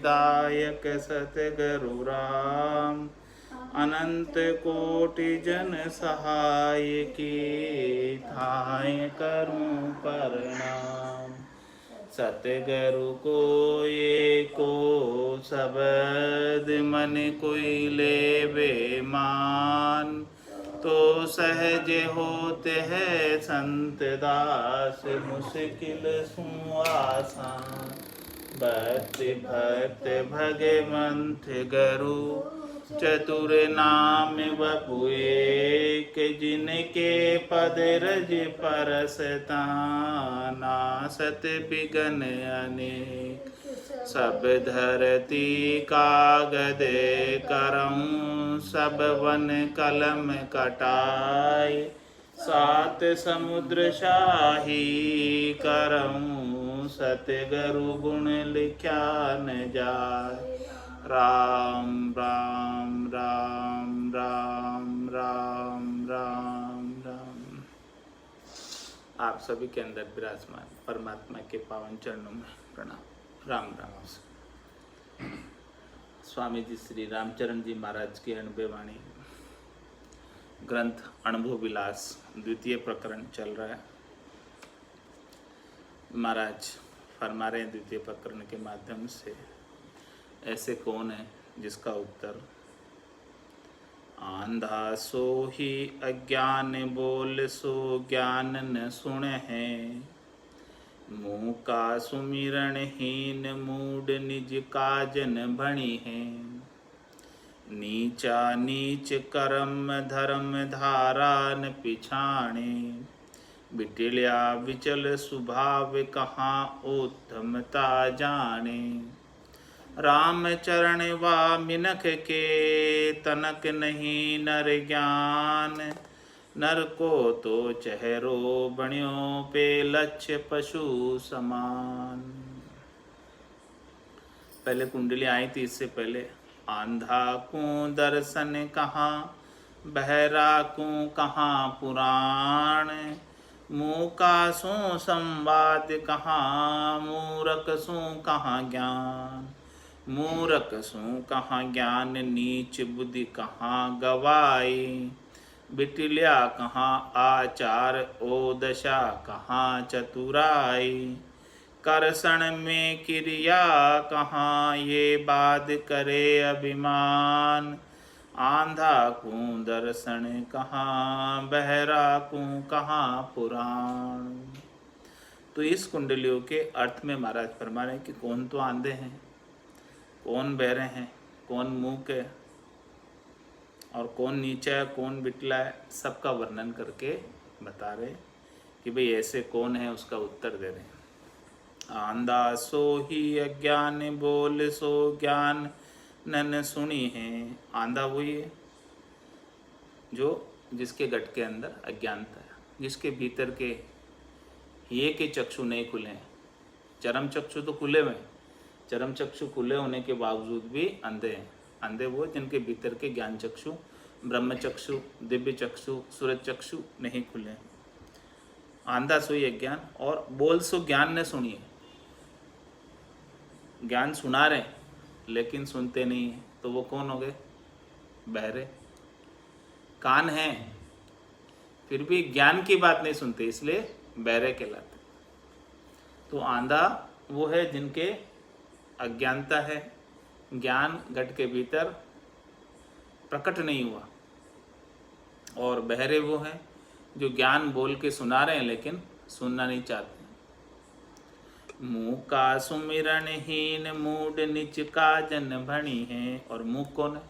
दायक सतगुरु राम। अनंत कोटि जन सहाय की थाय करूं प्रणाम। सतगुरु को एको शब्द मन कोई लेवे मान। तो सहज होते है संत दास मुश्किल सु आसान। भक्ति भक्त भगवंत गुरु चतुर नाम वपु एक। जिनके पद रज परसता नासत बिघन अनेक। सब धरती कागद करऊं सब वन कलम कटाए। सात समुद्र शाही करऊं सतगुरु गुण लिख्या न जाए। राम राम राम राम राम राम राम। आप सभी के अंदर विराजमान परमात्मा के पावन चरणों में प्रणाम। राम राम। स्वामी जी श्री रामचरण जी महाराज की अनुभव वाणी ग्रंथ अनुभव विलास द्वितीय प्रकरण चल रहा है। महाराज फरमा रहे हैं द्वितीय प्रकरण के माध्यम से, ऐसे कौन है जिसका उत्तर आंधा सो ही अज्ञान बोल सो ज्ञान न सुन है। मुँह का सुमिरन हीन मूड निज काजन भणी है। नीचा नीच कर्म धर्म धारा न पिछाणे। बिटिल्या विचल स्वभाव कहाँ उत्तमता जाने। राम चरण वा मिनख के तनक नहीं नर ज्ञान। नर को तो चेहरो बण्यो पे लक्ष्य पशु समान। पहले कुंडली आई थी, इससे पहले आंधा को दर्शन कहाँ बहरा को कहाँ पुराण। मूका सो संवाद कहाँ मूरख सो कहाँ ज्ञान। मूरख सो कहाँ ज्ञान नीच बुद्धि कहाँ गवाई। बिटिल्या कहाँ आचार ओ दशा कहाँ चतुराई। करसण में क्रिया कहाँ ये बात करे अभिमान। आंधा को दर्शन कहाँ बहरा को कहाँ पुराण। तो इस कुंडलियों के अर्थ में महाराज फरमा रहे हैं कि कौन तो आंधे हैं, कौन बहरे हैं, कौन मूक है और कौन नीचा है, कौन बिटला है, सबका वर्णन करके बता रहे कि भाई ऐसे कौन है, उसका उत्तर दे रहे हैं। आंधा सो ही अज्ञान बोल सो ज्ञान नन सुनी है। आंधा वही है जो जिसके गट के अंदर अज्ञानता है, जिसके भीतर के ये के चक्षु नहीं खुले हैं। चरम चक्षु तो खुले हुए, चरम चक्षु खुले होने के बावजूद भी अंधे हैं। अंधे वो जिनके भीतर के ज्ञान चक्षु, ब्रह्म चक्षु, दिव्य चक्षु, सूरज चक्षु नहीं खुले। आंधा सोई अज्ञान और बोल सो ज्ञान ने सुनिए। ज्ञान सुना रहे लेकिन सुनते नहीं है, तो वो कौन हो गए? बहरे। कान हैं फिर भी ज्ञान की बात नहीं सुनते, इसलिए बहरे कहलाते। तो आंधा वो है जिनके अज्ञानता है, ज्ञान घट के भीतर प्रकट नहीं हुआ। और बहरे वो हैं जो ज्ञान बोल के सुना रहे हैं लेकिन सुनना नहीं चाहते। मुँह का सुमिरन हीन मूड निच काजन भणी है। और मुँह कौन है?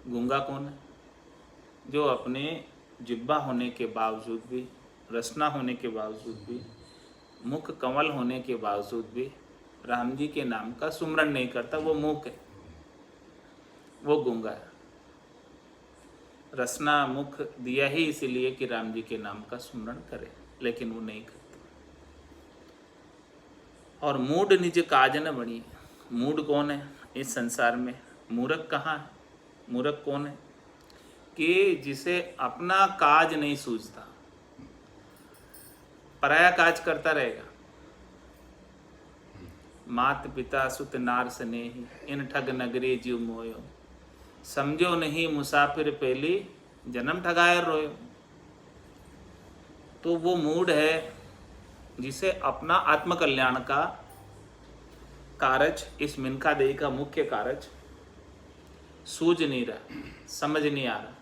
गूंगा कौन है? जो अपने जिब्बा होने के बावजूद भी, रसना होने के बावजूद भी, मुख कमल होने के बावजूद भी राम जी के नाम का सुमरन नहीं करता, वो मूक है, वो गूंगा है। रसना मुख दिया ही इसीलिए कि राम जी के नाम का सुमरन करे, लेकिन वो नहीं करता। और मूड निज काज न बनी। मूड कौन है इस संसार में? मूर्ख कहाँ है? मूर्ख कौन है? कि जिसे अपना काज नहीं सूझता, पराया काज करता रहेगा। मात पिता सुत नार स्नेही, इन ठग नगरी जीव मोयो, समझो नहीं मुसाफिर पहली, जन्म ठगाए रोयो। तो वो मूड है जिसे अपना आत्मकल्याण का कारज, इस मिनका देही का मुख्य कारज सूझ नहीं रहा, समझ नहीं आ रहा,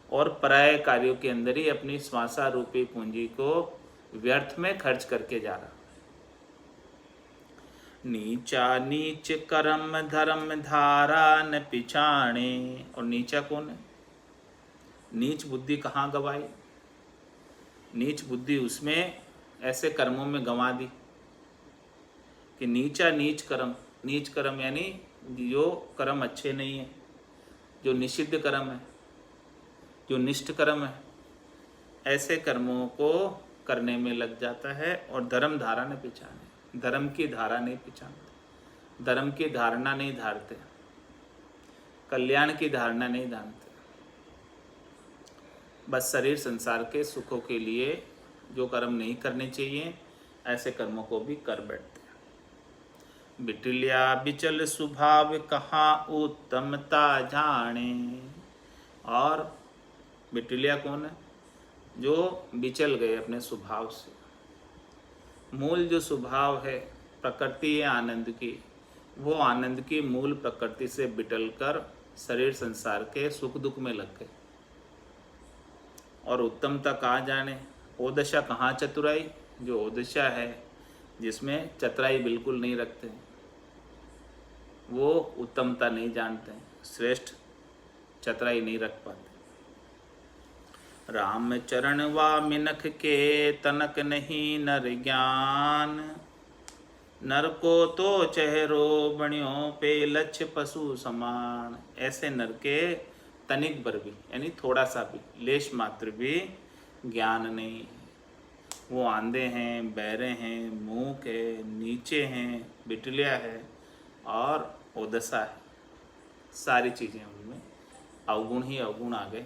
और पराये कार्यों के अंदर ही अपनी श्वासा रूपी पूंजी को व्यर्थ में खर्च करके जा रहा। नीचा नीच कर्म धर्म धारा न पिछाणे। और नीचा कौन है? नीच बुद्धि कहाँ गवाई? नीच बुद्धि उसमें ऐसे कर्मों में गंवा दी कि नीचा नीच कर्म, नीच कर्म यानी जो कर्म अच्छे नहीं है, जो निषिद्ध कर्म है, जो निष्ठ कर्म है, ऐसे कर्मों को करने में लग जाता है। और धर्म धारा ने पिछाने, धर्म की धारा नहीं पिछानते, धर्म की धारणा नहीं धारते, कल्याण की धारणा नहीं धारते, बस शरीर संसार के सुखों के लिए जो कर्म नहीं करने चाहिए ऐसे कर्मों को भी कर बैठते हैं। बिटलिया बिचल स्वभाव कहाँ उत्तमता जाने। और बिटलिया कौन है? जो बिचल गए अपने स्वभाव से। मूल जो स्वभाव है प्रकृति है आनंद की, वो आनंद की मूल प्रकृति से बिटल कर शरीर संसार के सुख दुख में लग गए। और उत्तमता कहाँ जाने, ओदशा कहाँ चतुराई। जो ओदशा है जिसमें चतुराई बिल्कुल नहीं रखते, वो उत्तमता नहीं जानते, श्रेष्ठ चतुराई नहीं रख पाते। राम चरण वा मिनख के तनक नहीं नर ज्ञान, नर को तो चेहरो बण्यो पे लक्ष्य पशु समान। ऐसे नर के तनिक भर भी यानी थोड़ा सा भी, लेश मात्र भी ज्ञान नहीं है। वो आंधे हैं, बहरे हैं, मूक है, नीचे हैं, बिटलिया है और ओदशा है। सारी चीज़ें उनमें अवगुण ही अवगुण आ गए।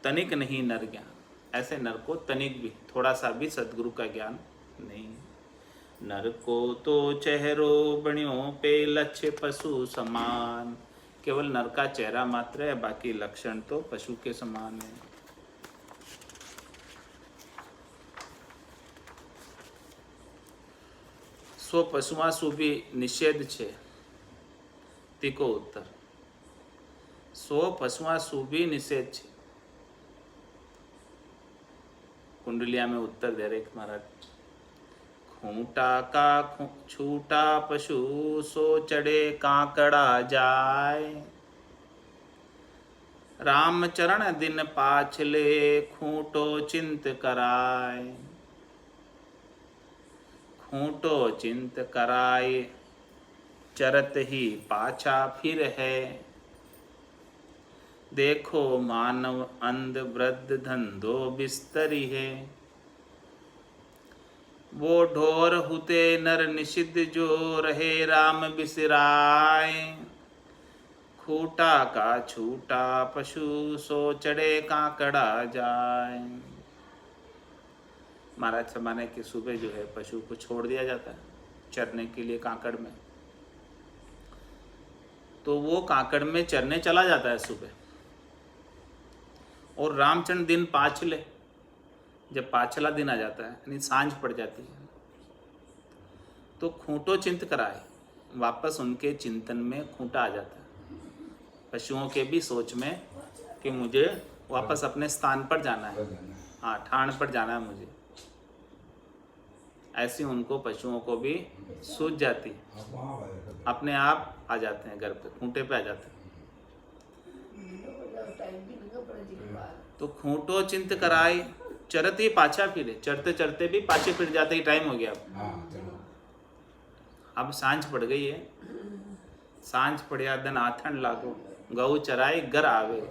तनिक नहीं नर ज्ञान, ऐसे नर को तनिक भी, थोड़ा सा भी सद्गुरु का ज्ञान नहीं। नर को तो चेहरो बण्यो पे लक्ष्य पशु समान। केवल नर का चेहरा मात्र है, बाकी लक्षण तो पशु के समान है। सो पशुआ सुभी निषेध छे, तीको उत्तर। सो पशुआ सुभी निषेध छे। कुंडलिया में उत्तर दे रहे महाराज। खूंटा का छूटा पशु, सो चढ़े कांकड़ा जाए। रामचरण दिन पाछले, खूंटो चिंत कराए। खूंटो चिंत कराए, चरत ही पाछा फिर है। देखो मानव अंध वृद्ध धंधो बिस्तरी है। वो ढोर हुते नर निषिद्ध, जो रहे राम बिसराए। खूटा का छूटा पशु, सो चढ़े कांकड़ा जाए। महाराज जमाने के सुबह जो है पशु को छोड़ दिया जाता है चरने के लिए कांकड़ में, तो वो कांकड़ में चरने चला जाता है सुबह। और रामचंद्र दिन पाछले, जब पाछला दिन आ जाता है यानी सांझ पड़ जाती है, तो खूंटो चिंत कराए, वापस उनके चिंतन में खूंटा आ जाता है। पशुओं के भी सोच में कि मुझे वापस अपने स्थान पर जाना है, हाँ ठाण पर जाना है मुझे। ऐसी उनको पशुओं को भी सूझ जाती, अपने आप आ जाते हैं घर पे, खूंटे पे आ जाते हैं। तो खूंटो चिंत कराए, चरते ही पाछा फिरे, चरते चरते भी पाछे फिर जाते ही टाइम हो गया। अब सांझ पड़ गई है, सांझ पड़िया दिन आथन लागो, गऊ चराई घर आवे।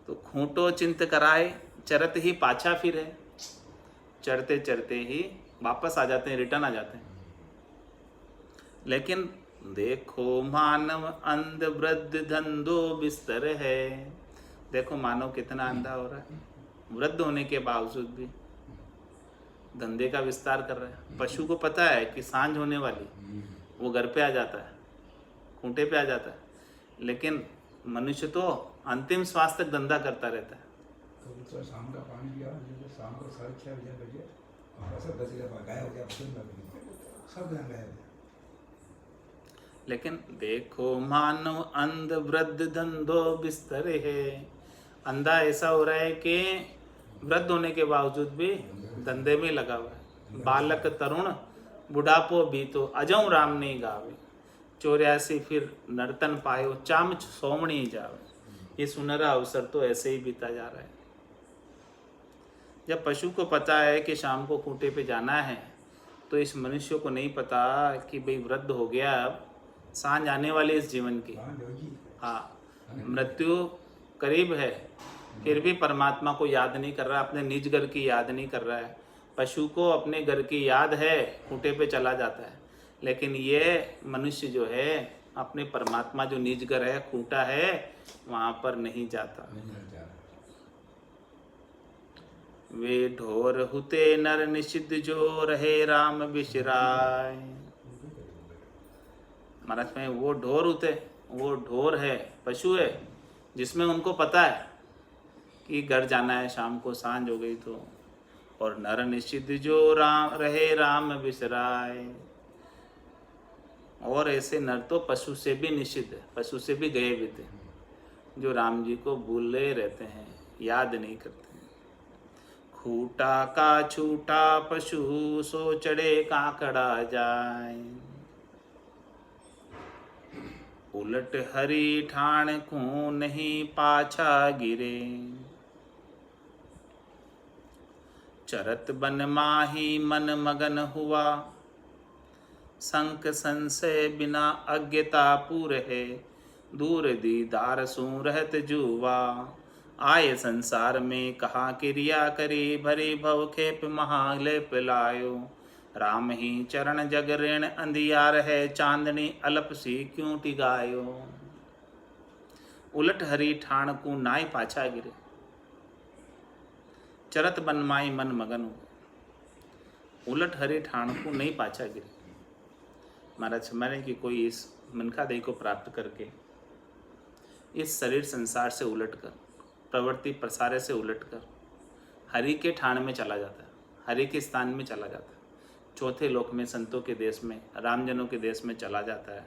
तो खूंटो चिंत कराए, चरत ही पाछा फिरे, चरते चरते ही वापस आ जाते हैं, रिटर्न आ जाते हैं। लेकिन देखो मानव अंध वृद्ध धंधो बिस्तर है, देखो मानव कितना अंधा हो रहा है, वृद्ध होने के बावजूद भी धंधे का विस्तार कर रहा है। पशु को पता है कि सांझ होने वाली, वो घर पे आ जाता है, खूंटे पे आ जाता है, लेकिन मनुष्य तो अंतिम श्वास तक धंधा करता रहता है। तो शाम का पानी पिया, शाम को 6:30 बजे और सब 10 बजे गायब हो गया, सब गायब है। लेकिन देखो मानव अंध वृद्ध धंधो बिस्तर है, अंधा ऐसा हो रहा है कि वृद्ध होने के बावजूद भी धंधे में लगा हुआ है। बालक तरुण बुढ़ापो भी तो अजऊ राम नहीं गावे, 84 फिर नर्तन पायो चाम सोमणी जावे। ये सुनहरा अवसर तो ऐसे ही बीता जा रहा है। जब पशु को पता है कि शाम को खूंटे पे जाना है, तो इस मनुष्य को नहीं पता कि भाई वृद्ध हो गया, अब सांझ आने वाली इस जीवन की। हाँ, मृत्यु करीब है, फिर भी परमात्मा को याद नहीं कर रहा, अपने निज घर की याद नहीं कर रहा है। पशु को अपने घर की याद है, खूंटे पे चला जाता है, लेकिन ये मनुष्य जो है अपने परमात्मा जो निज घर है, खूंटा है, वहाँ पर नहीं जाता। वे ढोर हुते नर निषिद्ध जो रहे राम बिसराय। महाराज में वो ढोर होते, वो ढोर है, पशु है, जिसमें उनको पता है कि घर जाना है, शाम को सांझ हो गई तो। और नर निषिद्ध जो राम रहे राम बिसराय, और ऐसे नर तो पशु से भी निषिद्ध है, पशु से भी गए भी थे, जो राम जी को भूले रहते हैं, याद नहीं करते। खूटा का छूटा पशु सो चढ़े काकड़ा जाए, उलट हरी ठाण को नहीं पाछा गिरे। चरत बन माही मन मगन हुआ, संक संशय बिना अज्ञता पूर है। दूर दीदार सू रहत जुवा, आए संसार में कहा क्रिया करी। भरी भव खेप महालेप लायो, राम ही चरण जग ऋण अंधियार है। चांदनी अलप सी क्यों टिगायो, उलट हरी ठाण को नाई पाछा गिरे। चरत बनमाई मन मगन हो, उलट हरी ठाण को नहीं पाछा गिरे। महाराज मैंने कि कोई इस मनखा देह को प्राप्त करके इस शरीर संसार से उलटकर, प्रवृत्ति प्रसारे से उलटकर हरि के ठाण में चला जाता है, हरि के स्थान में चला जाता है, चौथे लोक में, संतों के देश में, रामजनों के देश में चला जाता है,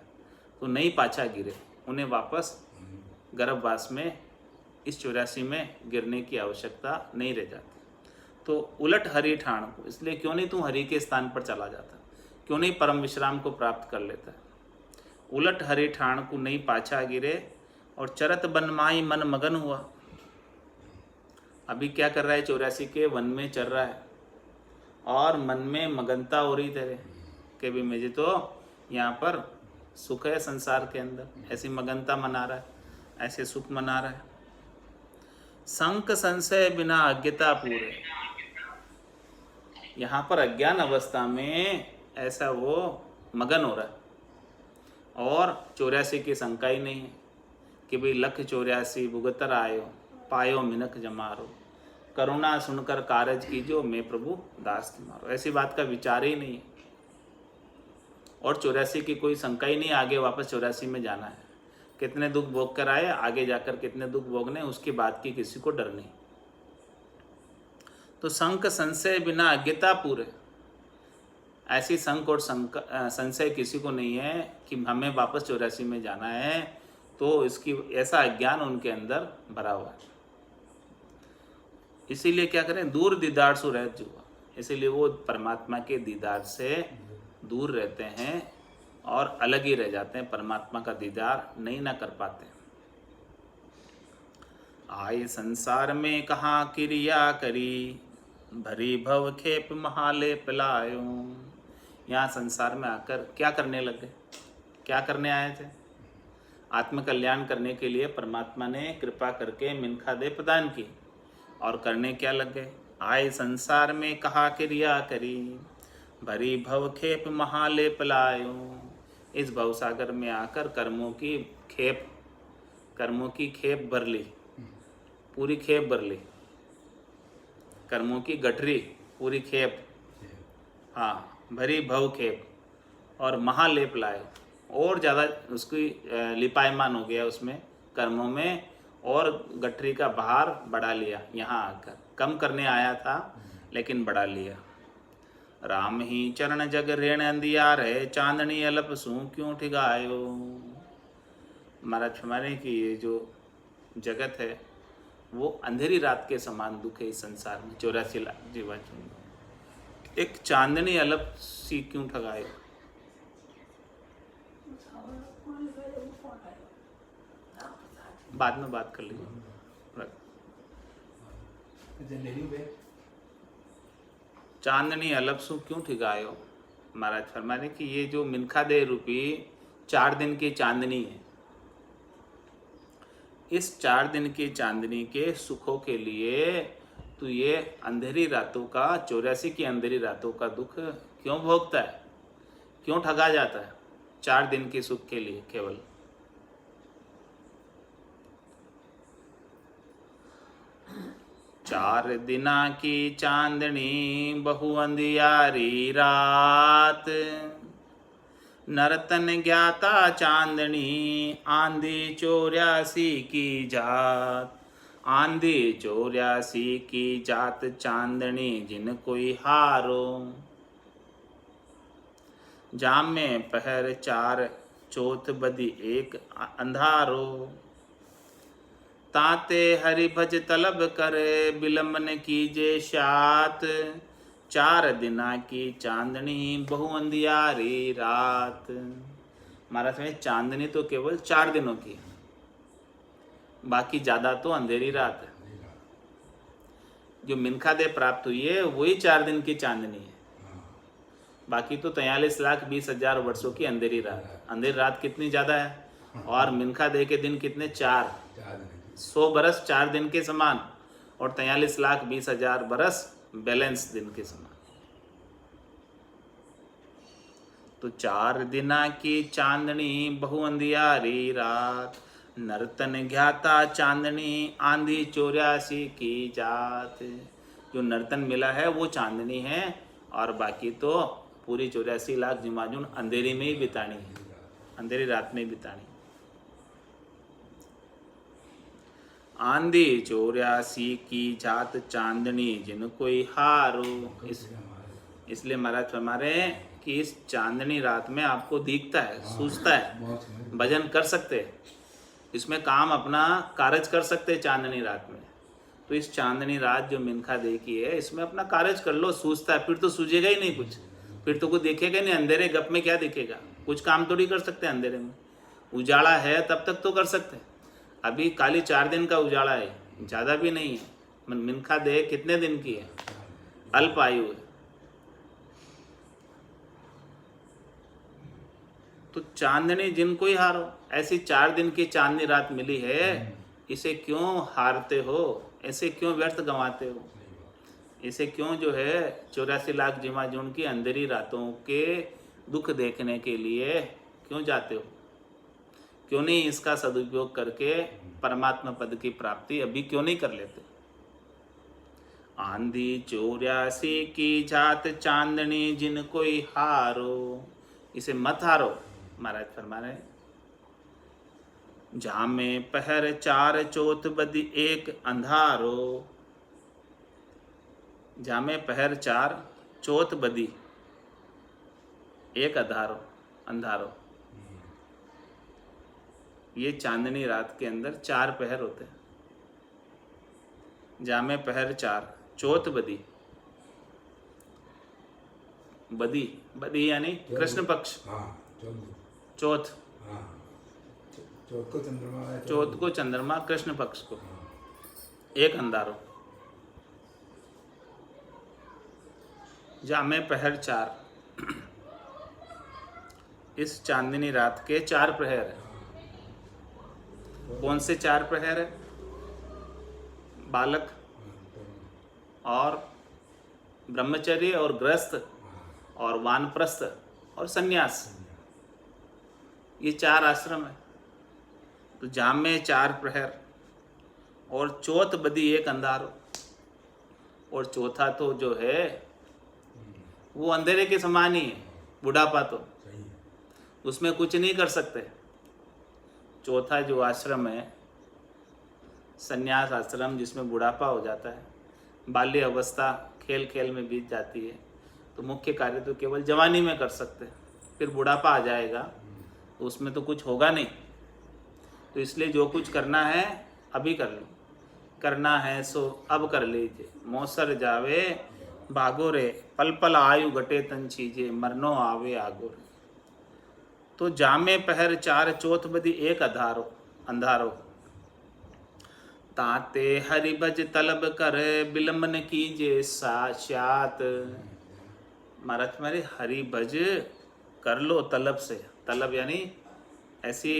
तो नहीं पाछा गिरे। उन्हें वापस गर्भवास में इस 84 में गिरने की आवश्यकता नहीं रह जाती। तो उलट हरि ठाण को, इसलिए क्यों नहीं तू हरि के स्थान पर चला जाता, क्यों नहीं परम विश्राम को प्राप्त कर लेता। उलट हरि ठाण को नहीं पाछा गिरे, और चरत बनमाई मन मगन हुआ। अभी क्या कर रहा है, 84 के वन में चल रहा है, और मन में मगनता हो रही तेरे कि भी मुझे तो यहाँ पर सुख है संसार के अंदर, ऐसी मगनता मना रहा है, ऐसे सुख मना रहा है। संक संशय बिना अज्ञता पूरे, यहाँ पर अज्ञान अवस्था में ऐसा वो मगन हो रहा है, और 84 की शंका ही नहीं है कि भाई लख 84 भुगतर आयो, पायो मिनक जमारो। करुणा सुनकर कारज कीजो, मैं प्रभु दास की मारो। ऐसी बात का विचार ही नहीं है, और 84 की कोई शंका ही नहीं, आगे वापस 84 में जाना है। कितने दुख भोग कर आए, आगे जाकर कितने दुख भोगने, उसकी बात की किसी को डर नहीं। तो संक संशय बिना अज्ञता पूरे, ऐसी संक और संशय किसी को नहीं है कि हमें वापस 84 में जाना है, तो इसकी ऐसा अज्ञान उनके अंदर भरा हुआ है। इसीलिए क्या करें, दूर दीदार सु रहत जुआ, इसीलिए वो परमात्मा के दीदार से दूर रहते हैं और अलग ही रह जाते हैं, परमात्मा का दीदार नहीं ना कर पाते। आए संसार में कहाँ क्रिया करी, भरी भव खेप महालेप लायो। यहाँ संसार में आकर क्या करने लग गए, क्या करने आए थे? आत्म कल्याण करने के लिए परमात्मा ने कृपा करके मिनखा दे प्रदान की, और करने क्या लग गए? आए संसार में कहा क्रिया करी, भरी भव खेप महालेप लायो। इस भवसागर में आकर कर्मों की खेप भर ली, पूरी खेप भर ली, कर्मों की गठरी पूरी खेप, हाँ भरी भव खेप, और महालेप लाए, और ज़्यादा उसकी लिपायमान हो गया उसमें कर्मों में, और गठरी का भार बढ़ा लिया। यहाँ आकर कम करने आया था लेकिन बढ़ा लिया। राम ही चरण जग रेण अंधियार है, चांदनी अलप सू क्यों ठिगायो। महाराज फरमाने की ये जो जगत है वो अंधेरी रात के समान दुख है इस संसार में, 84 लाख जीवा एक चांदनी अलप सी क्यों ठगाए। बाद में बात कर लीजिए। चांदनी अलप सु क्यों ठिगायो। महाराज फरमाने कि ये जो मिनखा दे रूपी 4 दिन की चांदनी है, इस 4 दिन की चांदनी के सुखों के लिए तो ये अंधेरी रातों का, 84 की अंधेरी रातों का दुख क्यों भोगता है, क्यों ठगा जाता है 4 दिन के सुख के लिए केवल। चार दिना की चांदनी बहु अंधियारी रात, नरतन ज्ञाता चांदनी आंधी 84 की जात। आंधी 84 की जात चांदनी जिन कोई हारो, जाम में पहर 4 चौथ बदी एक अंधारो। ताते हरि भज तलब करे विलंबन कीजे शात, 4 दिना की चांदनी बहु अंधियारी रात। महाराज में चांदनी तो केवल 4 दिनों की, बाकी ज्यादा तो अंधेरी रात है। जो मिनखा दे प्राप्त हुई है वही 4 दिन की चांदनी है, बाकी तो 43,20,000 वर्षों की अंधेरी रात। अंधेरी रात कितनी ज्यादा है, और मिनखा दे के दिन कितने 4, 100 बरस 4 दिन के समान, और 43,20,000 बरस बैलेंस दिन के समान। तो 4 दिना की चांदनी बहु अंधियारी रात, नर्तन ज्ञाता चांदनी आंधी 84 की जात। जो नर्तन मिला है वो चांदनी है, और बाकी तो पूरी 84 लाख जिमाजुन अंधेरी में ही बितानी है, अंधेरी रात में ही बितानी। आंधी 84 की जात चांदनी जिन कोई हारो। इसलिए महाराज फरमा रहे हैं कि इस चांदनी रात में आपको दिखता है, सूझता है, भजन कर सकते हैं, इसमें काम अपना कार्य कर सकते हैं चांदनी रात में। तो इस चांदनी रात जो मिनखा दे की है इसमें अपना कार्य कर लो, सूझता है। फिर तो सूझेगा ही नहीं कुछ, फिर तो कुछ दिखेगा ही नहीं। अंधेरे गप में क्या दिखेगा, कुछ काम थोड़ी कर सकते हैं अंधेरे में। उजाला है तब तक तो कर सकते हैं, अभी खाली 4 दिन का उजाला है, ज़्यादा भी नहीं है। मिनखा दे कितने दिन की है, अल्प आयु है। तो चांदनी जिनको ही हारो, ऐसी 4 दिन की चांदनी रात मिली है, इसे क्यों हारते हो, ऐसे क्यों व्यर्थ गंवाते हो, इसे क्यों जो है 84 लाख जिमाजुन की अंधेरी रातों के दुख देखने के लिए क्यों जाते हो, क्यों नहीं इसका सदुपयोग करके परमात्मा पद की प्राप्ति अभी क्यों नहीं कर लेते। आंधी 84 की जात चांदनी जिन कोई हारो, इसे मत हारो। महाराज फरमा रहे जामे पहर 4 चौथ बदी एक अंधारो। जामे पहर 4 चौथ बदी एक अंधारो। ये चांदनी रात के अंदर 4 पहर होते हैं। जामे पहर 4 चौथ बदी, बदी यानी कृष्ण पक्ष, चौथ, चौथ को चंद्रमा, कृष्ण पक्ष को एक अंधारो। जामे पहर 4, इस चांदनी रात के 4 प्रहर है। कौन से 4 प्रहर है, बालक और ब्रह्मचर्य और गृहस्थ और वानप्रस्थ और सन्यास, ये 4 आश्रम है। तो जाम में 4 प्रहर और चौथ बदी एक अंधारो। और चौथा तो जो है वो अंधेरे के समान ही है, बुढ़ापा तो सही है। उसमें कुछ नहीं कर सकते। चौथा जो आश्रम है संन्यास आश्रम, जिसमें बुढ़ापा हो जाता है, बाल्य अवस्था खेल खेल में बीत जाती है, तो मुख्य कार्य तो केवल जवानी में कर सकते हैं। फिर बुढ़ापा आ जाएगा तो उसमें तो कुछ होगा नहीं। तो इसलिए जो कुछ करना है अभी कर लो, करना है सो अब कर लीजिए। मौसर जावे भागो रे, पल पल आयु घटे तन चीजे, मरनो आवे आगो रे। तो जामे पहर चार चौथ बदी एक अंधारो। ताते हरिभज तलब कर, बिलम्बन कीजे साक्षात। महाराज तुम्हारी हरिभज कर लो तलब से, तलब यानी ऐसी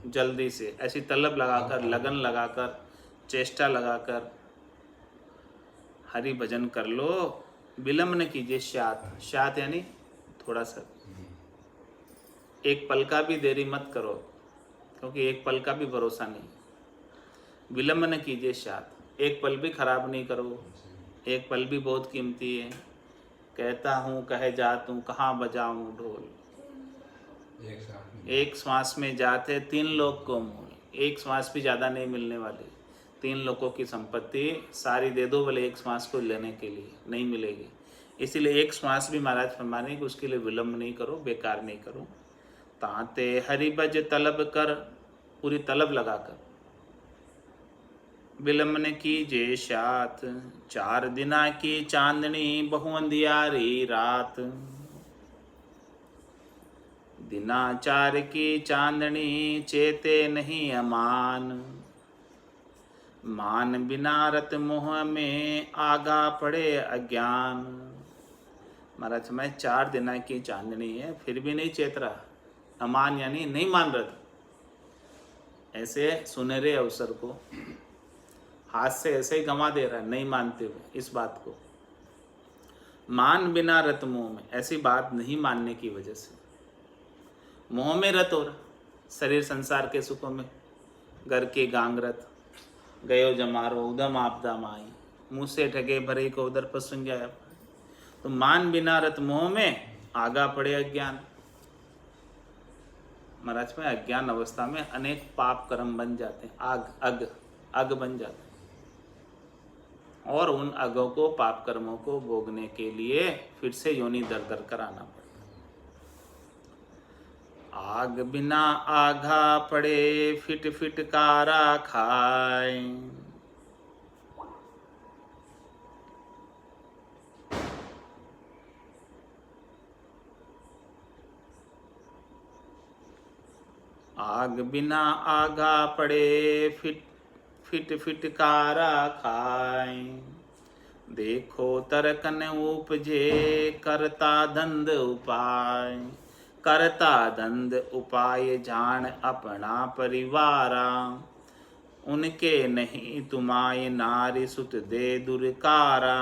जल्दी से, ऐसी तलब लगाकर, लगन लगाकर, चेष्टा लगाकर हरि भजन कर लो। विलम्ब न कीजिए शात, शात यानी थोड़ा सा, एक पल का भी देरी मत करो, क्योंकि एक पल का भी भरोसा नहीं। विलम्ब न कीजिए शात, एक पल भी खराब नहीं करो, एक पल भी बहुत कीमती है। कहता हूँ कहे जात हूँ, कहाँ बजाऊँ ढोल। एक श्वास में जाते तीन लोग को मोल, एक श्वास भी ज़्यादा नहीं मिलने वाली। 3 लोगों की संपत्ति सारी दे दो भले एक श्वास को लेने के लिए, नहीं मिलेगी। इसीलिए एक श्वास भी महाराज फरमाने कि उसके लिए विलम्ब नहीं करो, बेकार नहीं करो। ताते हरिभज तलब कर, पूरी तलब लगाकर, विलम्ब न कीजे शात। 4 दिना की चांदनी बहु अंधियारी रात, दिना 4 की चांदनी चेते नहीं अमान। मान बिना रत मोह में आगा पड़े अज्ञान। महाराज मैं 4 दिना की चांदनी है फिर भी नहीं चेत रहा, अमान यानी नहीं मान रहा था। ऐसे सुनहरे अवसर को हाथ से ऐसे ही गंवा दे रहा है, नहीं मानते हुए इस बात को। मान बिना रत मोह में, ऐसी बात नहीं मानने की वजह से मोह में रत हो रहा, शरीर संसार के सुखों में, घर के गांगरत गयो जमारो उदम आपदा माई, मुँह से ठगे भरे को उधर पर सुन जाया। तो मान बिना रत मोह में आगा पड़े अज्ञान। महाराज में अज्ञान अवस्था में अनेक पाप कर्म बन जाते हैं, अग बन जाते हैं, और उन अगों को, पाप कर्मों को भोगने के लिए फिर से योनि दर दर कर आना पड़ता। आग बिना आघा पड़े, फिट फिट कारा खाए। आग बिना आगा पड़े, फिट फिट कारा खाए। देखो तरकन उपजे, करता धंध उपाय। करता धंध उपाय जान अपना परिवारा। उनके नहीं तुम्हारे नारी सुत दे दुर्कारा।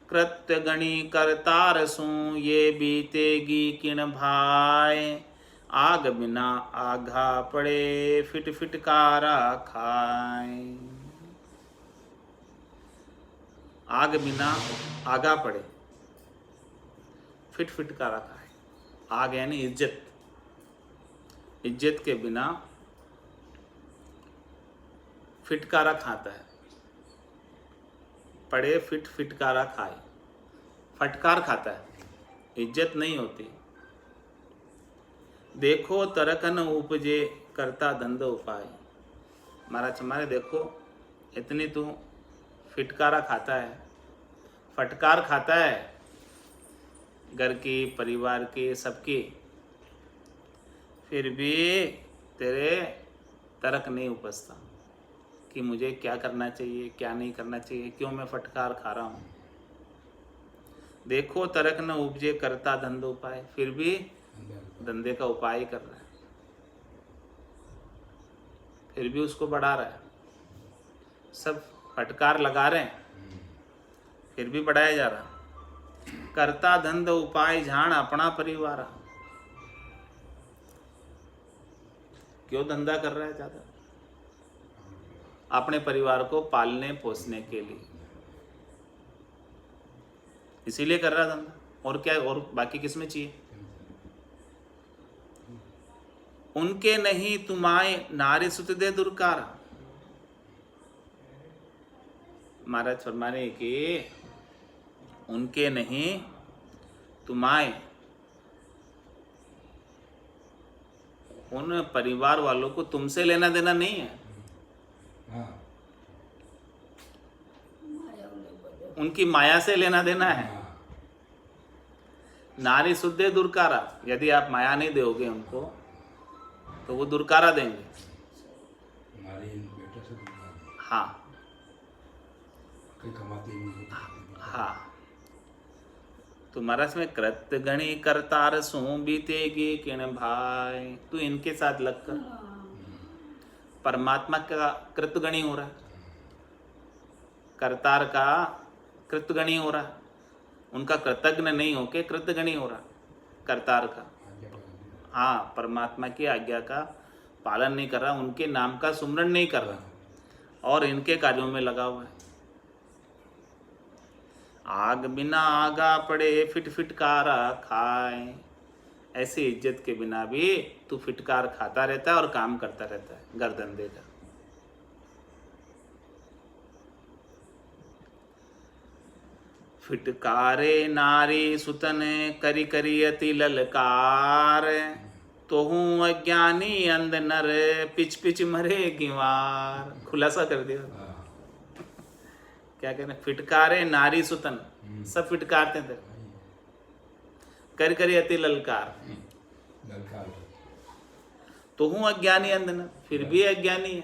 कृत्य गणी करतार सू, ये बीतेगी किण भाई। आग बिना आघा पड़े, फिट फिट कारा खाए। आग बिना आगा पड़े, फिट फिट कारा खाए। आग यानी इज्जत, इज्जत के बिना फिटकारा खाता है। पड़े फिट फिटकारा खाए, फटकार खाता है, इज्जत नहीं होती। देखो तरकन उपजे, करता धंध उपाय। महाराज हमारे देखो इतनी तू फिटकारा खाता है, फटकार खाता है, घर की, परिवार की, सबकी, फिर भी तेरे तर्क नहीं उपजता कि मुझे क्या करना चाहिए, क्या नहीं करना चाहिए, क्यों मैं फटकार खा रहा हूँ। देखो तर्क न उपजे, करता धंध उपाय, फिर भी धंधे का उपाय कर रहा है, फिर भी उसको बढ़ा रहा है। सब फटकार लगा रहे हैं फिर भी बढ़ाया जा रहा। करता धंध उपाय जान अपना परिवार। क्यों धंधा कर रहा है ज्यादा? अपने परिवार को पालने पोसने के लिए, इसीलिए कर रहा धंधा। और क्या, और बाकी किसमें चाहिए? उनके नहीं तुम्हारे नारी सुत दे दुर्कारा। महाराज फरमा रहे कि उनके नहीं तुम्हारे, उन परिवार वालों को तुमसे लेना देना नहीं है, हाँ उनकी माया से लेना देना है। हाँ नारी शुद्ध दुर्कारा, यदि आप माया नहीं दोगे उनको तो वो दुर्कारा देंगे। हमारे बेटे से दूर हाँ कोई कमाती नहीं। हाँ, तो महाराज में कृत गणी करतार सो बीतेगी किण भाई, तू इनके साथ लग कर। परमात्मा का कृतगणी हो रहा है, करतार का कृतगणी हो रहा है, उनका कृतज्ञ नहीं होके कृतगणी हो रहा, करतार का। हाँ, परमात्मा की आज्ञा का पालन नहीं कर रहा, उनके नाम का सुमरण नहीं कर रहा और इनके कार्यों में लगा हुआ है। आग बिना आगा पड़े फिट फिटकारा खाए, ऐसी इज्जत के बिना भी तू फिटकार खाता रहता है और काम करता रहता है गर्दन देकर। फिटकारे नारी सुतन करी करी अति ललकार, तो हूँ अज्ञानी अंध नर पिच पिच मरे गिवार। खुलासा कर दिया। क्या कहने, फिटकारे नारी सुतन, सब फिटकारते थे। कर करी अति ललकार, तो हूँ अज्ञानी अंध नर, फिर भी अज्ञानी है,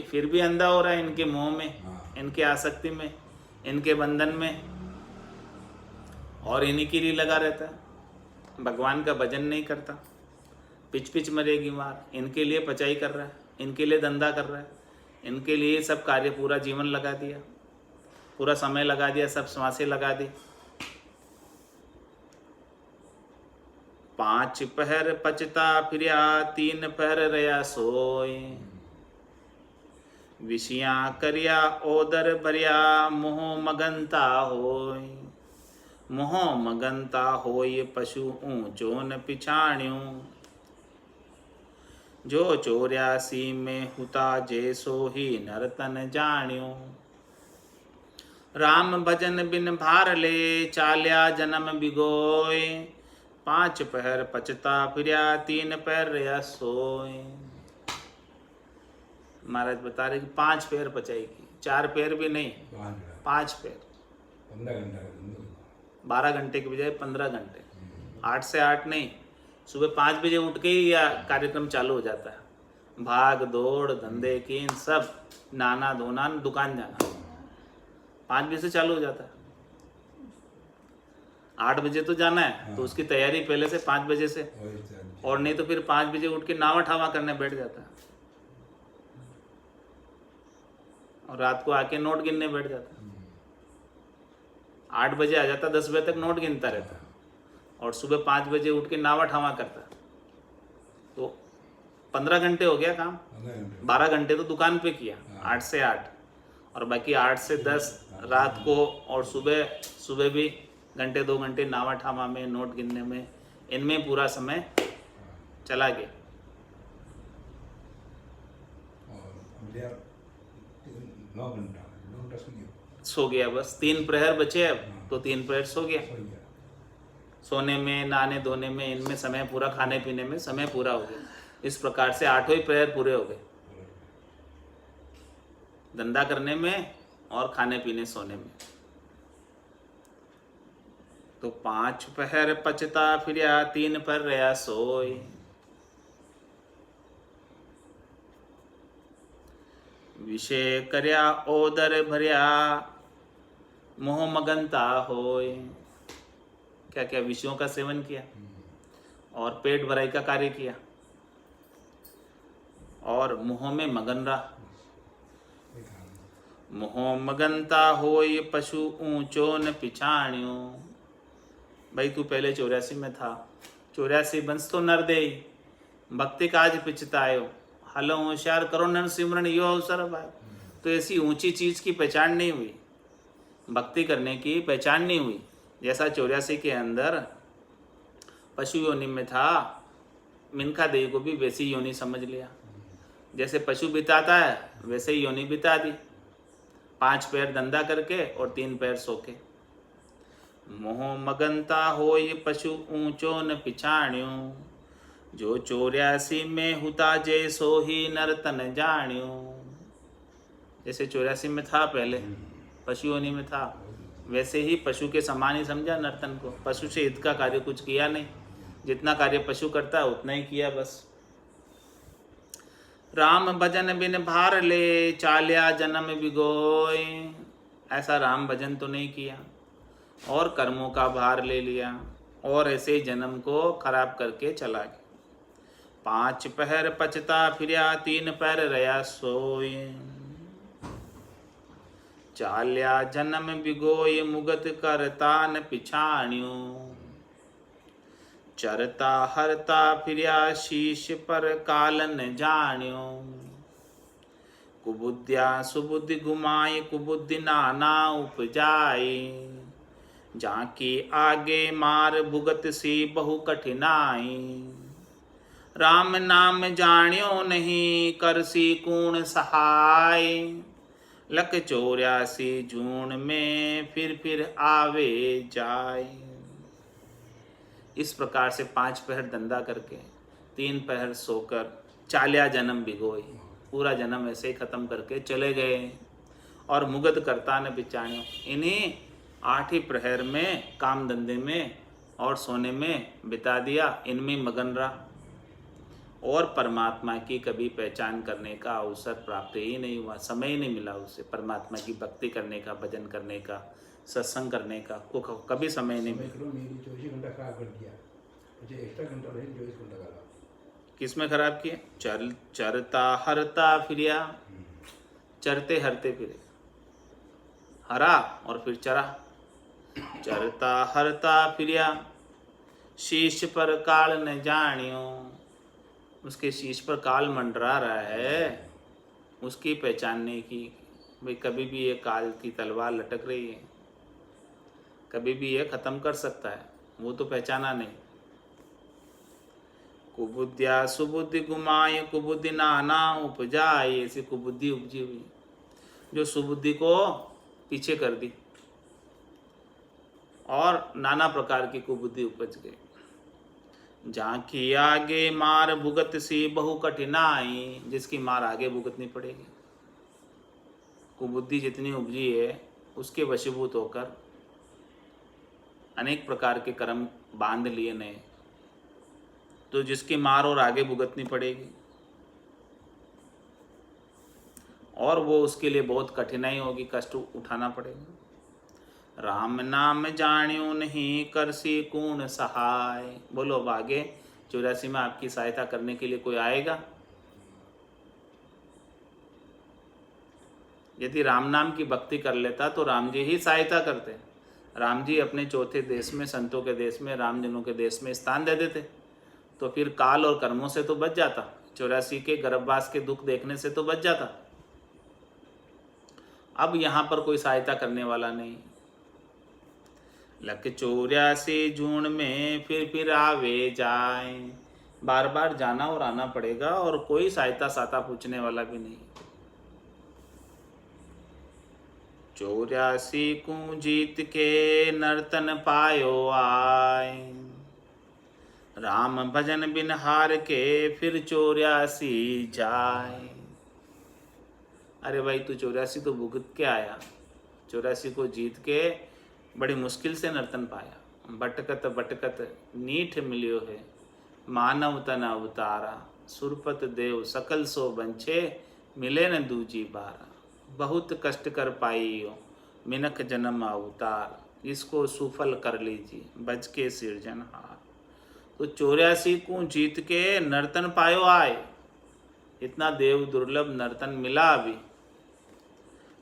फिर भी अंधा हो रहा है इनके मोह में, इनके आसक्ति में, इनके बंधन में, और इन्हीं के लिए लगा रहता है। भगवान का भजन नहीं करता, पिच पिच मरेगी मार, इनके लिए पचाई कर रहा है, इनके लिए धंधा कर रहा है, इनके लिए सब कार्य, पूरा जीवन लगा दिया, पूरा समय लगा दिया, सब श्वासें लगा दी। 5 पहर पचता फिरिया 3 पहर रया सोय, विषयां करिया ओदर भरिया मोह मगनता होय, मोह मगनता होय पशु ऊंचो न पिछाण्यो, जो 84 में हुता जैसो ही नरतन जाण्यो, राम भजन बिन भार ले चाल्या जन्म बिगोय, 5 पहर पचता फिरिया 3 पहर रया सोय। महाराज बता रहे कि 5 पैर पचाएगी, 4 पैर भी नहीं, 5 पैर, 12 घंटे के बजाय 15 घंटे, 8 से 8 नहीं, सुबह 5 बजे उठ के ही या कार्यक्रम चालू हो जाता है। भाग दौड़ धंधे की सब, नाना धोना, दुकान जाना, 5 बजे से चालू हो जाता है। 8 बजे तो जाना है, तो उसकी तैयारी पहले से 5 बजे से, और नहीं तो फिर 5 बजे उठ के नावा ठावा करने बैठ जाता है, और रात को आके नोट गिनने बैठ जाता। 8 बजे आ जाता, 10 बजे तक नोट गिनता रहता, और सुबह 5 बजे उठ के नावा ठावा करता। तो 15 घंटे हो गया काम, 12 घंटे तो दुकान पे किया, 8 से 8, और बाकी 8 से 10 रात को, और सुबह भी घंटे 2 घंटे नावा ठावा में, नोट गिनने में, इनमें पूरा समय चला गया। सो गया बस, 3 प्रहर बचे अब, तो 3 प्रहर सो गया। सोने में, नहाने धोने में, इनमें समय पूरा, खाने पीने में समय पूरा हो गया। इस प्रकार से 8 ही प्रहर पूरे हो गए, धंधा करने में और खाने पीने सोने में। तो 5 पहर पचता फिरिया 3 पर रया सोय, विषय करया ओदर भरिया मोह मगनता होय। क्या क्या विषयों का सेवन किया और पेट भराई का कार्य किया और मोह में मगन रहा। मोह मगनता होय पशु ऊंचो न पिछाण्यो। भाई तू पहले 84 में था, 84 बंस तो नर दे, भक्ति काज पिछतायो, हलो होशियार करो नर सिमरन यो अवसर भाई। तो ऐसी ऊंची चीज की पहचान नहीं हुई, भक्ति करने की पहचान नहीं हुई। जैसा 84 के अंदर पशु योनि में था, मिनखा देवी को भी वैसी योनि समझ लिया। जैसे पशु बिताता है वैसे ही योनि बिता दी, 5 पैर धंधा करके और 3 पैर सो के। मोह मगनता होय पशु ऊंचो न पिछाण्यो, जो 84 में हुता जे सो ही नर्तन जाण्यो। जैसे 84 में था पहले, पशु योनि में था, वैसे ही पशु के समान ही समझा नर्तन को। पशु से हित का कार्य कुछ किया नहीं, जितना कार्य पशु करता है उतना ही किया बस। राम भजन बिन भार ले, चाल्या जन्म बिगोय। ऐसा राम भजन तो नहीं किया और कर्मों का भार ले लिया और ऐसे ही जन्म को खराब करके चला गया। 5 पहर पचता फिरया, 3 पैर रया सोय। चाल्या जन्म बिगोय, मुगत करता न पिछाण्यो। चरता हरता फिरया, शीश पर कालन जाण्यो। कुबुद्धिया सुबुद्धि घुमाए, कुबुद्धि नाना उपजाए। जाकी आगे मार भुगत सी बहु कठिनाई। राम नाम जाण्यो नहीं, करसी कूण सहाय। लक 84 जून में फिर आवे जाए। इस प्रकार से 5 पहर धंधा करके 3 पहर सोकर चाल्या जन्म भिगोई, पूरा जन्म ऐसे ही खत्म करके चले गए। और मुगद करता न बिचाण्यो, इन्हीं 8 ही प्रहर में काम धंधे में और सोने में बिता दिया, इनमें मगन रहा और परमात्मा की कभी पहचान करने का अवसर प्राप्त ही नहीं हुआ, समय ही नहीं मिला उसे परमात्मा की भक्ति करने का, भजन करने का, सत्संग करने का कभी समय नहीं मिला। मेरी 24 घंटा खराब कर दिया, मुझे एक्स्ट्रा घंटा रहे 24 घंटा खराब। किस में खराब किए? चरता हरता फिरिया, चरते हरते फिरे, हरा और फिर चरा। चरता हरता फिरिया, शीश पर काल न जानियो। उसके शीश पर काल मंडरा रहा है, उसकी पहचान नहीं की। भाई कभी भी ये काल की तलवार लटक रही है, कभी भी ये खत्म कर सकता है, वो तो पहचाना नहीं। कुबुद्धिया सुबुद्धि घुमाए, कुबुद्धि नाना उपजाए। ऐसी कुबुद्धि उपजी हुई जो सुबुद्धि को पीछे कर दी और नाना प्रकार की कुबुद्धि उपज गई। झांकी आगे मार भुगत सी बहु कठिनाई, जिसकी मार आगे भुगतनी पड़ेगी। कुबुद्धि जितनी उपजी है उसके वशीभूत होकर अनेक प्रकार के कर्म बांध लिए नए, तो जिसकी मार और आगे भुगतनी पड़ेगी और वो उसके लिए बहुत कठिनाई होगी, कष्ट उठाना पड़ेगा। राम नाम जाण्यो नहीं, करसी कूण सहाय। बोलो अब आगे 84 में आपकी सहायता करने के लिए कोई आएगा? यदि राम नाम की भक्ति कर लेता तो राम जी ही सहायता करते। राम जी अपने चौथे देश में, संतों के देश में, रामजनों के देश में स्थान दे देते, तो फिर काल और कर्मों से तो बच जाता, 84 के गर्भवास के दुख देखने से तो बच जाता। अब यहाँ पर कोई सहायता करने वाला नहीं। लक 84 जून में फिर आवे जाए। बार बार जाना और आना पड़ेगा और कोई सहायता साता पूछने वाला भी नहीं। 84 को जीत के नर्तन पायो आए। राम भजन बिन हार के फिर 84 जाए। अरे भाई तू 84 तो भुगत के आया, 84 को जीत के बड़ी मुश्किल से नर्तन पाया। भटकत भटकत नीठ मिलियो है, मानव तन अवतारा। सुरपत देव सकल सो बंछे, मिले न दूजी बारा। बहुत कष्ट कर पाइयो मिनख जन्म अवतार, इसको सुफल कर लीजिए बच के सिरजनहार। तो 84 को जीत के नर्तन पायो आए। इतना देव दुर्लभ नर्तन मिला अभी,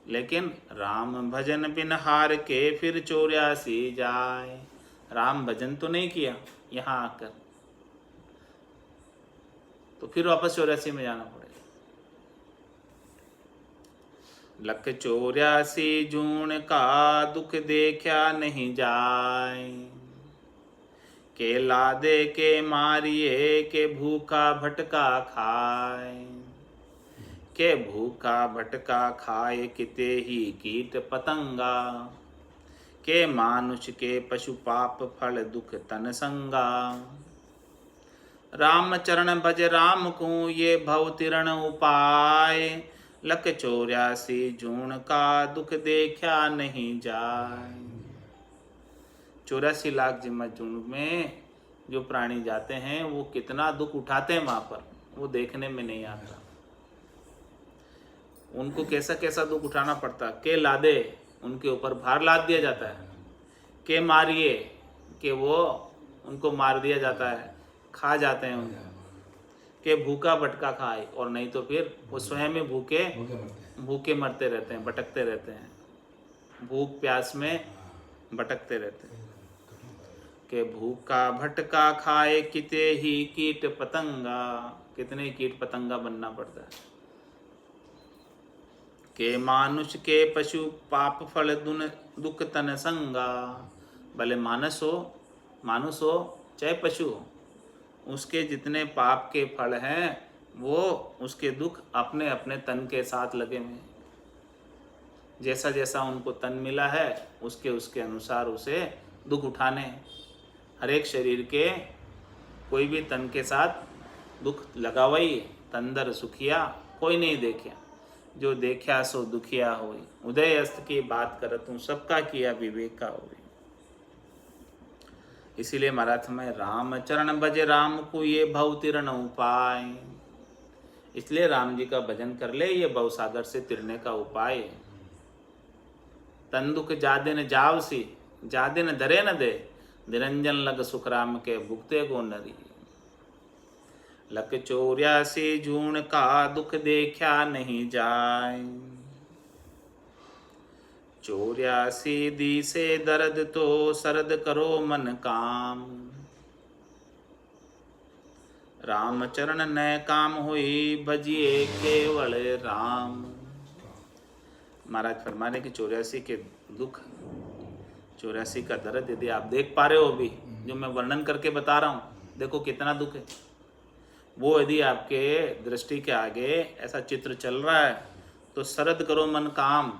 लेकिन राम भजन बिन हार के फिर 84 जाए। राम भजन तो नहीं किया यहाँ आकर, तो फिर वापस 84 में जाना पड़ेगा। लख 84 जून का दुख देखा नहीं जाए। के लादे के मारिए के भूखा भटका खाए। के भूखा भटका खाए किते ही कीट पतंगा। के मानुष के पशु पाप फल दुख तन संगा। राम चरण भज राम को ये भव तिरण उपाय। लख 84 जून का दुख देखा नहीं जाए। 84 लाख जिम्मत जून में जो प्राणी जाते हैं वो कितना दुख उठाते हैं वहां पर, वो देखने में नहीं आता। उनको कैसा कैसा दुख उठाना पड़ता। के लादे, उनके ऊपर भार लाद दिया जाता है। के मारिए, कि वो उनको मार दिया जाता है, खा जाते हैं उनको। के भूखा भटका खाए, और नहीं तो फिर वो स्वयं में भूखे मरते रहते हैं, भटकते रहते हैं, भूख प्यास में भटकते रहते हैं। के भूखा भटका खाए किते ही कीट पतंगा। कितने कीट पतंगा बनना पड़ता है। के मानुष के पशु पाप फल दुख तन संगा। भले मानस हो चाहे पशु हो, उसके जितने पाप के फल हैं वो उसके दुख अपने अपने तन के साथ लगे हुए। जैसा जैसा उनको तन मिला है उसके उसके अनुसार उसे दुख उठाने। हर एक शरीर के कोई भी तन के साथ दुख लगा हुई। तंदर सुखिया कोई नहीं देखा, जो देखा सो दुखिया होई। उदय अस्त की बात करत हूँ, सबका किया विवेक का होई। इसीलिए मराठ में राम चरण भज राम को ये भव तिरण उपाय। इसलिए राम जी का भजन कर ले, ये भव सागर से तिरने का उपाय। तन दुख जादिन जावसी, जादिन धरे न दे। निरंजन लग सुख राम के भुगते गो नरी। लख 84 जून का दुख देखा नहीं जाए। 84 दी से दर्द तो सरद करो मन काम। राम चरण न काम हुई भजिए केवल राम। महाराज फरमा रहे कि 84 के दुख, 84 का दर्द यदि आप देख पा रहे हो अभी जो मैं वर्णन करके बता रहा हूँ, देखो कितना दुख है। वो यदि आपके दृष्टि के आगे ऐसा चित्र चल रहा है तो सरद करो मन काम।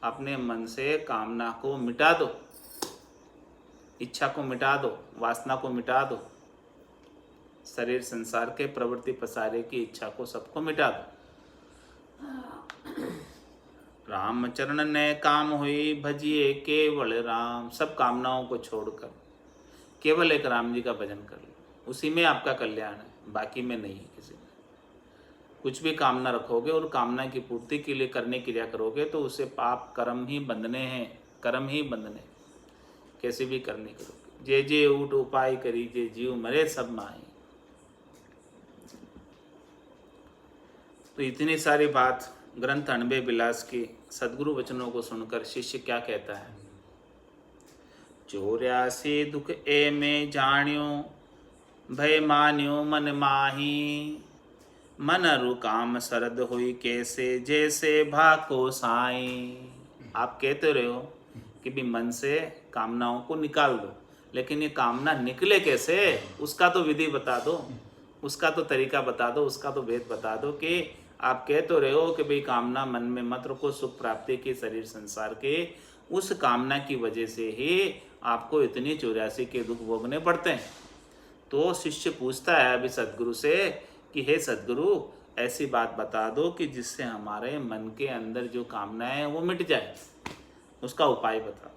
अपने मन से कामना को मिटा दो, इच्छा को मिटा दो, वासना को मिटा दो। शरीर संसार के प्रवृत्ति पसारे की इच्छा को सबको मिटा दो। राम चरण ने काम हुई भजिए केवल राम। सब कामनाओं को छोड़कर केवल एक राम जी का भजन कर लो, उसी में आपका कल्याण है, बाकी में नहीं है किसी में। कुछ भी कामना रखोगे और कामना की पूर्ति के लिए करने क्रिया करोगे तो उसे पाप कर्म ही बंधने हैं, कर्म ही बंधने, कैसे भी करने करोगे। जे जे ऊट उपाय करी जे जीव मरे सब माए। तो इतनी सारी बात ग्रंथ अनबे बिलास की सदगुरु वचनों को सुनकर शिष्य क्या कहता है। 84 दुख ए में जान्यो भय मान्यो मन माही। मन रु काम सरद हुई कैसे जैसे भाको साई। आप कहते रहे हो कि भी मन से कामनाओं को निकाल दो, लेकिन ये कामना निकले कैसे उसका तो विधि बता दो, उसका तो तरीका बता दो, उसका तो भेद बता दो। कि आप कह तो रहे हो कि भाई कामना मन में मत रखो, सुख प्राप्ति के शरीर संसार के, उस कामना की वजह से ही आपको इतनी 84 के दुख भोगने पड़ते हैं। तो शिष्य पूछता है अभी सदगुरु से कि हे सदगुरु ऐसी बात बता दो कि जिससे हमारे मन के अंदर जो कामनाएं हैं वो मिट जाए, उसका उपाय बताओ।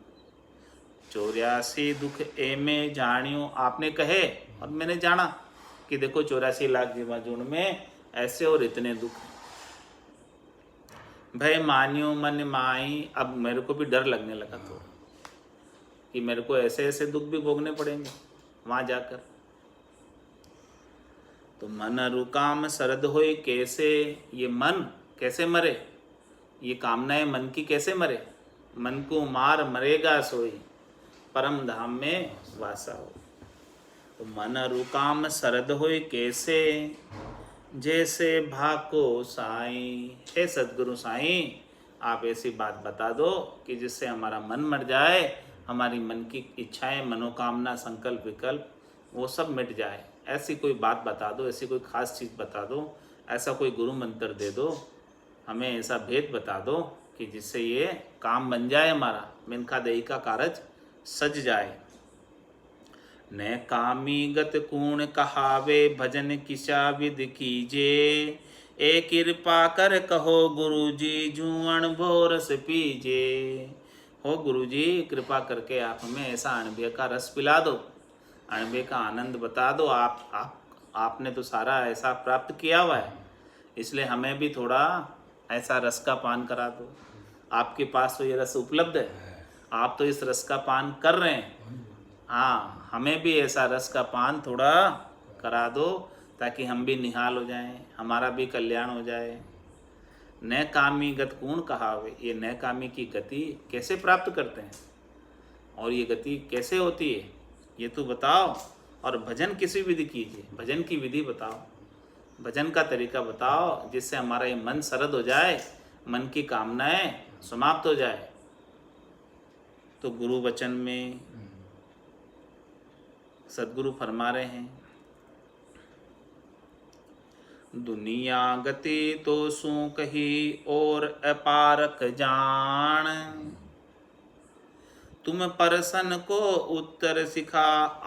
84 दुख ए में जानियो, आपने कहे और मैंने जाना कि देखो 84 लाख जीवा जून में ऐसे और इतने दुख। भय मानियो मन माई, अब मेरे को भी डर लगने लगा थोड़ा कि मेरे को ऐसे ऐसे दुख भी भोगने पड़ेंगे वहां जाकर। तो मन रुकाम सरद होए कैसे, ये मन कैसे मरे, ये कामनाएं मन की कैसे मरे। मन को मार मरेगा सोई परम धाम में वासा हो। तो मन रुकाम सरद होए कैसे जैसे भाको साई। हे सदगुरु साईं, आप ऐसी बात बता दो कि जिससे हमारा मन मर जाए, हमारी मन की इच्छाएं, मनोकामना, संकल्प, विकल्प वो सब मिट जाए। ऐसी कोई बात बता दो, ऐसी कोई खास चीज़ बता दो, ऐसा कोई गुरु मंत्र दे दो, हमें ऐसा भेद बता दो कि जिससे ये काम बन जाए, हमारा मिनखा देही का कारज सज जाए। न कामी गत कूण कहावे, भजन किसा विद कीजे। ए कृपा कर कहो गुरु जी, जुअण भोरस पीजे। हो गुरु जी, कृपा करके आप हमें ऐसा अणबे का रस पिला दो, अणबे का आनंद बता दो। आपने तो सारा ऐसा प्राप्त किया हुआ है, इसलिए हमें भी थोड़ा ऐसा रस का पान करा दो। आपके पास तो ये रस उपलब्ध है, आप तो इस रस का पान कर रहे हैं। हाँ, हमें भी ऐसा रस का पान थोड़ा करा दो, ताकि हम भी निहाल हो जाएं, हमारा भी कल्याण हो जाए। न कामी गत कूण कहावे, ये न कामी की गति कैसे प्राप्त करते हैं और ये गति कैसे होती है, ये तो बताओ। और भजन किसी विधि कीजिए, भजन की विधि बताओ, भजन का तरीका बताओ, जिससे हमारा ये मन सरद हो जाए, मन की कामनाएं समाप्त हो जाए। तो गुरु वचन में सदगुरु फरमा रहे हैं, दुनिया गति तो सू कही और अपारक जान। तुम परसन को उत्तर सिखा,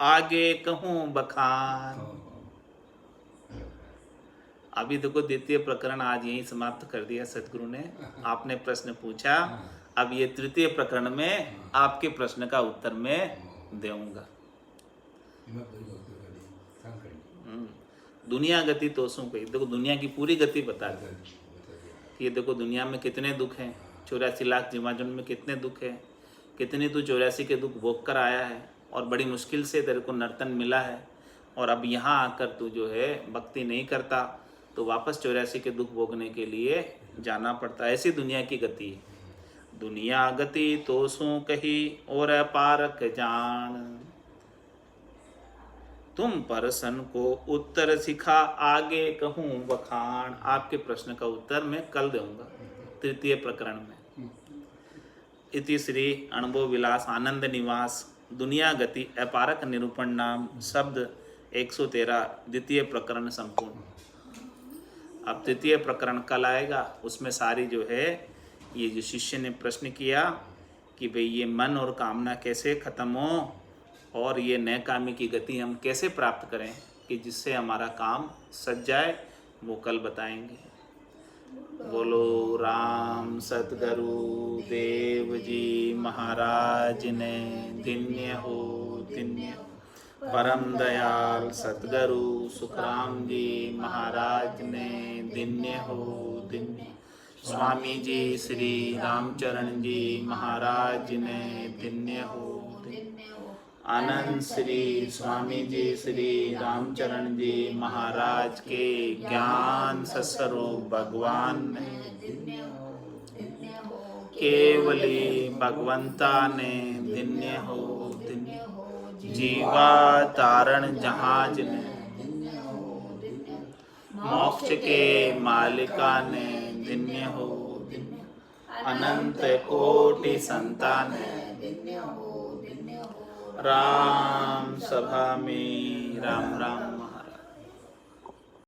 आगे कहूँ बखान। अभी देखो द्वितीय प्रकरण आज यहीं समाप्त कर दिया सदगुरु ने। आपने प्रश्न पूछा, अब ये तृतीय प्रकरण में आपके प्रश्न का उत्तर मैं दूंगा। दुनिया गति तो सू कही, देखो दुनिया की पूरी गति बता दी कि ये देखो दुनिया में कितने दुख हैं, 84 लाख जीवाजन में कितने दुख हैं, कितनी तू 84 के दुख भोग कर आया है और बड़ी मुश्किल से तेरे को नर्तन मिला है, और अब यहाँ आकर तू जो है भक्ति नहीं करता तो वापस 84 के दुख भोगने के लिए जाना पड़ता है। ऐसी दुनिया की गति है। दुनिया गति तो सू कही और अपारक जान। तुम परसन को उत्तर सिखा, आगे कहूँ बखान। आपके प्रश्न का उत्तर मैं कल दूंगा तृतीय प्रकरण में। इति श्री अनुभव विलास आनंद निवास दुनिया गति अपारक निरूपण नाम शब्द 113 द्वितीय प्रकरण संपूर्ण। अब तृतीय प्रकरण कल आएगा, उसमें सारी जो है ये जो शिष्य ने प्रश्न किया कि भाई ये मन और कामना कैसे खत्म हो और ये नए कामी की गति हम कैसे प्राप्त करें कि जिससे हमारा काम सज जाए, वो कल बताएंगे। बोलो राम सतगुरु देव जी महाराज ने धन्य हो धन्य। परम दयाल सतगुरु सुखराम जी महाराज ने धन्य हो धन्य। स्वामी जी श्री रामचरण जी महाराज ने धन्य हो धन्य। आनंद श्री स्वामी जी श्री रामचरण जी महाराज के ज्ञान सस्वरूप भगवान ने केवली भगवंता ने धन्य हो धन्य। जीवा तारण जहाज ने मोक्ष के मालिका ने धन्य हो धन्य। अनंत कोटि संतान राम सभा में राम राम